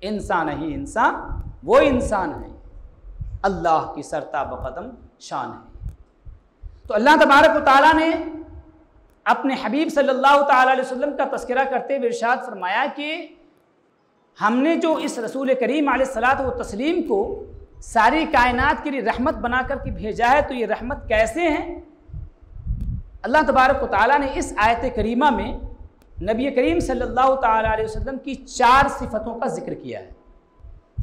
इंसान ही इंसान, वो इंसान है अल्लाह की सरता बकदम शान है। तो अल्लाह तबारक व तआला ने अपने हबीब सल्लल्लाहु तआला अलैहि वसल्लम का तज़किरा करते हुए इरशाद फरमाया कि हमने जो इस रसूल करीम अलैहिस्सलातु व तस्लीम को सारी कायनात के लिए रहमत बना कर के भेजा है, तो ये रहमत कैसे हैं? अल्लाह तबारक व तआला ने इस आयत करीमा में नबी करीम सल्लल्लाहु तआला अलैहि वसल्लम की 4 सिफ़तों का जिक्र किया है।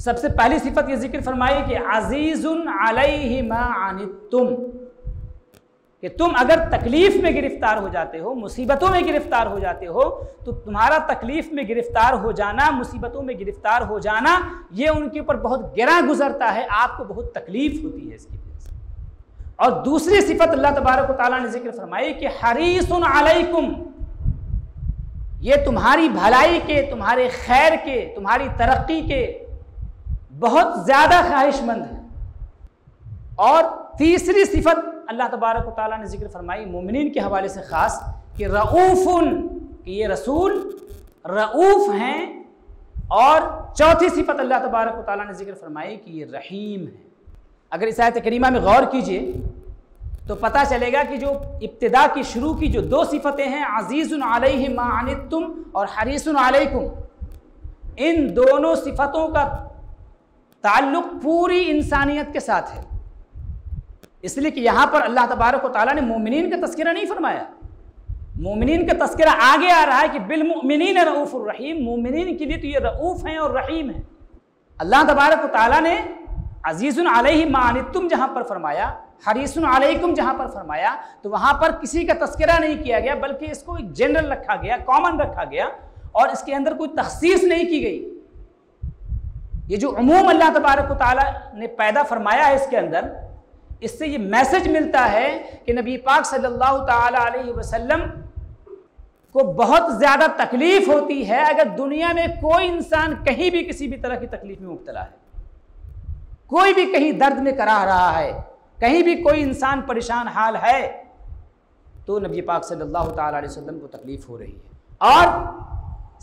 सबसे पहली सिफ़त ये जिक्र फरमाई कि अज़ीज़ुन अलैहि मा अनित्तुम, कि तुम अगर तकलीफ़ में गिरफ्तार हो जाते हो, मुसीबतों में गिरफ्तार हो जाते हो, तो तुम्हारा तकलीफ़ में गिरफ्तार हो जाना, मुसीबतों में गिरफ्तार हो जाना, ये उनके ऊपर बहुत गिरा गुजरता है, आपको बहुत तकलीफ़ होती है इसकी वजह से। और दूसरी सिफ़त अल्लाह तबारक व तआला ने जिक्र फरमाई कि हरीसुन अलैकुम, ये तुम्हारी भलाई के, तुम्हारे खैर के, तुम्हारी तरक्की के बहुत ज़्यादा ख्वाहिशमंद है। और तीसरी सिफ़त अल्लाह तबारक व तआला ने जिक्र फरमाई मोमिनीन के हवाले से ख़ास कि रऊफ़ुन, कि ये रसूल रऊफ़ हैं। और चौथी सिफ़त अल्लाह तबारक व तआला ने जिक्र फरमाई कि ये रहीम है। अगर इस आयत करीमा में गौर कीजिए तो पता चलेगा कि जो इब्तिदा की शुरू की जो 2 सिफ़तें हैं, अज़ीज़ुन अलैहि मा अनित्तुम और हरीसुन अलैकुम, इन दोनों सिफ़तों का ताल्लुक़ पूरी इंसानियत के साथ है। इसलिए कि यहाँ पर अल्लाह तबारक व तआला ने मोमिनीन का तज़किरा नहीं फरमाया। मोमिनीन का तज़किरा आगे आ रहा है कि बिल मुमिनीन रऊफ़ुर रहीम, मोमिनीन के लिए तो ये रऊफ़ हैं और रहीम हैं। अल्लाह तबारक व तआला ने अज़ीज़ुन अलैहि मा अनित्तुम जहाँ पर फरमाया, हरीसुन अलैकुम जहाँ पर फरमाया, तो वहाँ पर किसी का तज़किरा नहीं किया गया, बल्कि इसको एक जनरल रखा गया, कॉमन रखा गया, और इसके अंदर कोई तख़सीस नहीं की गई। ये जो उमूम अल्लाह तबारक व तआला ने पैदा फरमाया है इसके अंदर, इससे ये मैसेज मिलता है कि नबी पाक सल्लल्लाहु तआला अलैहि वसल्लम को बहुत ज़्यादा तकलीफ़ होती है अगर दुनिया में कोई इंसान कहीं भी किसी भी तरह की तकलीफ़ में मुब्तला है, कोई भी कहीं दर्द में कराह रहा है, कहीं भी कोई इंसान परेशान हाल है, तो नबी पाक सल्लल्लाहु तआला अलैहि वसल्लम को तकलीफ़ हो रही है। और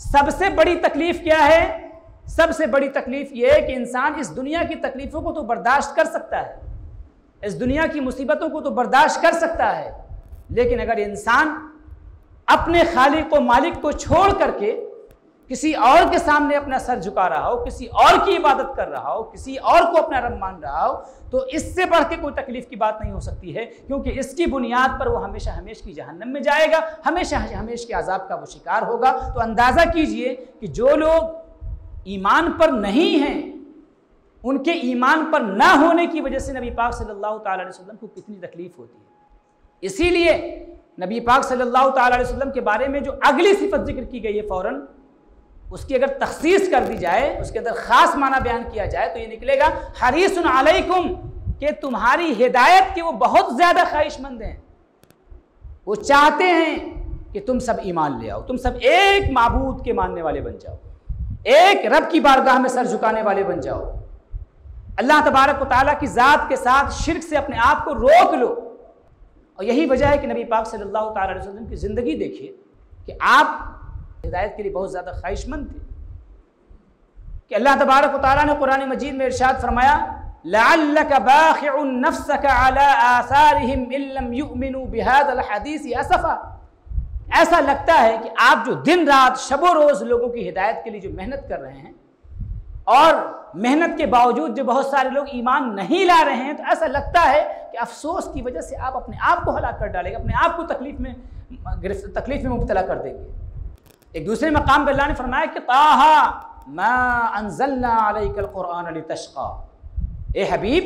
सबसे बड़ी तकलीफ़ क्या है? सबसे बड़ी तकलीफ़ ये है कि इंसान इस दुनिया की तकलीफ़ों को तो बर्दाश्त कर सकता है, इस दुनिया की मुसीबतों को तो बर्दाश्त कर सकता है, लेकिन अगर इंसान अपने खालिक व मालिक को छोड़ करके किसी और के सामने अपना सर झुका रहा हो, किसी और की इबादत कर रहा हो, किसी और को अपना रब मान रहा हो, तो इससे बढ़ के कोई तकलीफ की बात नहीं हो सकती है, क्योंकि इसकी बुनियाद पर वो हमेशा हमेशा की जहन्नम में जाएगा, हमेशा हमेशा के अजाब का वो शिकार होगा। तो अंदाज़ा कीजिए कि जो लोग ईमान पर नहीं हैं, उनके ईमान पर ना होने की वजह से नबी पाक सल्लल्लाहु तआला अलैहि वसल्लम को कितनी तकलीफ होती है। इसीलिए नबी पाक सल्लल्लाहु तआला अलैहि वसल्लम के बारे में जो अगली सिफत जिक्र की गई है, फ़ौरन उसकी अगर तखसीस कर दी जाए, उसके अंदर ख़ास माना बयान किया जाए, तो ये निकलेगा हरीसुन अलैकुम, कि तुम्हारी हिदायत के वो बहुत ज़्यादा ख्वाहिशमंद हैं। वो चाहते हैं कि तुम सब ईमान ले आओ, तुम सब एक माबूद के मानने वाले बन जाओ, एक रब की बारगाह में सर झुकाने वाले बन जाओ, अल्लाह तबारक व तआला की ज़ात के साथ शिर्क से अपने आप को रोक लो। और यही वजह है कि नबी पाक सल्लल्लाहु तआला अलैहि वसल्लम की ज़िंदगी देखिए कि आप हिदायत के लिए बहुत ज़्यादा ख्वाहिशमंद थे, कि अल्लाह तबारक व तआला ने कुरान मजीद में इरशाद फरमाया, लअल्लक बाखिउन नफ्सक अला आसारिहिम इल्लम युमिनु बिहाज़ल हदीस असफा। ऐसा लगता है कि आप जो दिन रात शबो रोज़ लोगों की हिदायत के लिए जो मेहनत कर रहे हैं, और मेहनत के बावजूद जो बहुत सारे लोग ईमान नहीं ला रहे हैं, तो ऐसा लगता है कि अफसोस की वजह से आप अपने आप को हलाक कर डालेंगे, अपने आप को तकलीफ में मुब्तला कर देंगे। एक दूसरे मकाम पर अल्लाह ने फरमाया कि ताहा मा अंज़लना अलैकल कुरआन लितशक़ा, ए हबीब,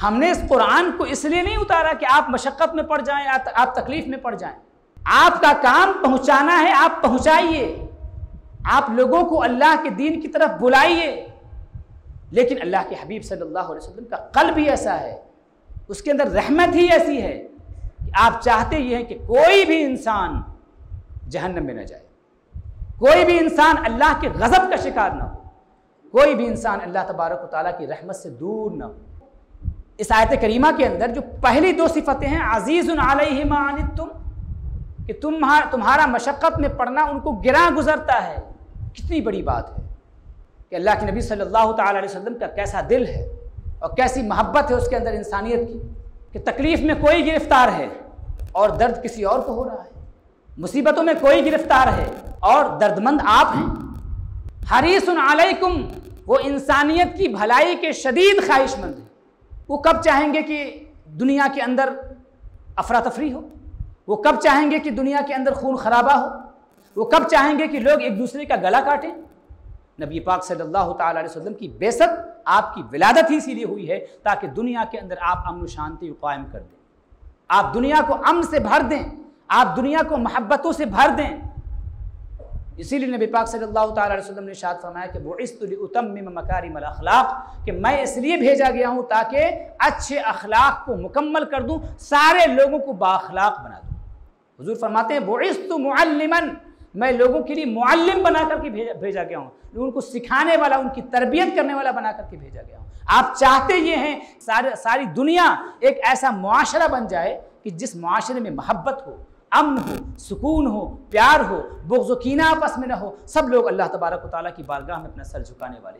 हमने इस कुरान को इसलिए नहीं उतारा कि आप मशक्क़त में पड़ जाएं, आप तकलीफ में पड़ जाएं। आपका काम पहुँचाना है, आप पहुँचाइए, आप लोगों को अल्लाह के दीन की तरफ बुलाइए। लेकिन अल्लाह के हबीब सल्लल्लाहु अलैहि वसल्लम का क़ल्ब भी ऐसा है, उसके अंदर रहमत ही ऐसी है कि आप चाहते ये हैं कि कोई भी इंसान जहन्नम में न जाए, कोई भी इंसान अल्लाह के गज़ब का शिकार न हो, कोई भी इंसान अल्लाह तबारक व तआला की रहमत से दूर न हो। इस आयत करीमा के अंदर जो पहली 2 सिफ़तें हैं, अज़ीज़ुन अलैहि मा अनित्तुम, कि तुम्हारा मशक्क़त में पड़ना उनको गिरा गुजरता है, कितनी बड़ी बात है। कि अल्लाह के नबी सल्लल्लाहु ताला अलैहि वसल्लम का कैसा दिल है और कैसी मोहब्बत है उसके अंदर इंसानियत की, कि तकलीफ़ में कोई गिरफ्तार है और दर्द किसी और को हो रहा है, मुसीबतों में कोई गिरफ्तार है और दर्दमंद आप हैं। हरीसुन अलैकुम, वो इंसानियत की भलाई के शदीद ख्वाहिशमंद हैं। वो कब चाहेंगे कि दुनिया के अंदर अफरा तफरी हो, वो कब चाहेंगे कि दुनिया के अंदर खून खराबा हो, वो कब चाहेंगे कि लोग एक दूसरे का गला काटें। नबी पाक सल्लल्लाहु ताला अलैहि वसल्लम की बेसत, आपकी विलादत ही इसीलिए हुई है ताकि दुनिया के अंदर आप अमन शांति को कायम कर दें, आप दुनिया को अमन से भर दें, आप दुनिया को मोहब्बतों से भर दें। इसीलिए नबी पाक सल्लल्लाहु ताला अलैहि वसल्लम ने इरशाद फरमाया कि बुइस्तु लिउतम्मिम मकारिमल अखलाक, कि मैं इसलिए भेजा गया हूँ ताकि अच्छे अखलाक को मुकम्मल कर दूँ, सारे लोगों को बाअखलाक बना दूँ। हुजूर फरमाते हैं बुइस्तु मुअल्लिमन, मैं लोगों के लिए मुअल्लिम बना करके भेजा गया हूँ, लोगों को सिखाने वाला, उनकी तरबियत करने वाला बना करके भेजा गया हूँ। आप चाहते ये हैं सारी दुनिया एक ऐसा मुआशरा बन जाए कि जिस मुआशरे में मोहब्बत हो, अमन हो, सुकून हो, प्यार हो, बुग़्ज़ व कीना आपस में न हो, सब लोग अल्लाह तबारक व तआला की बारगाह में अपना सर झुकाने वाले।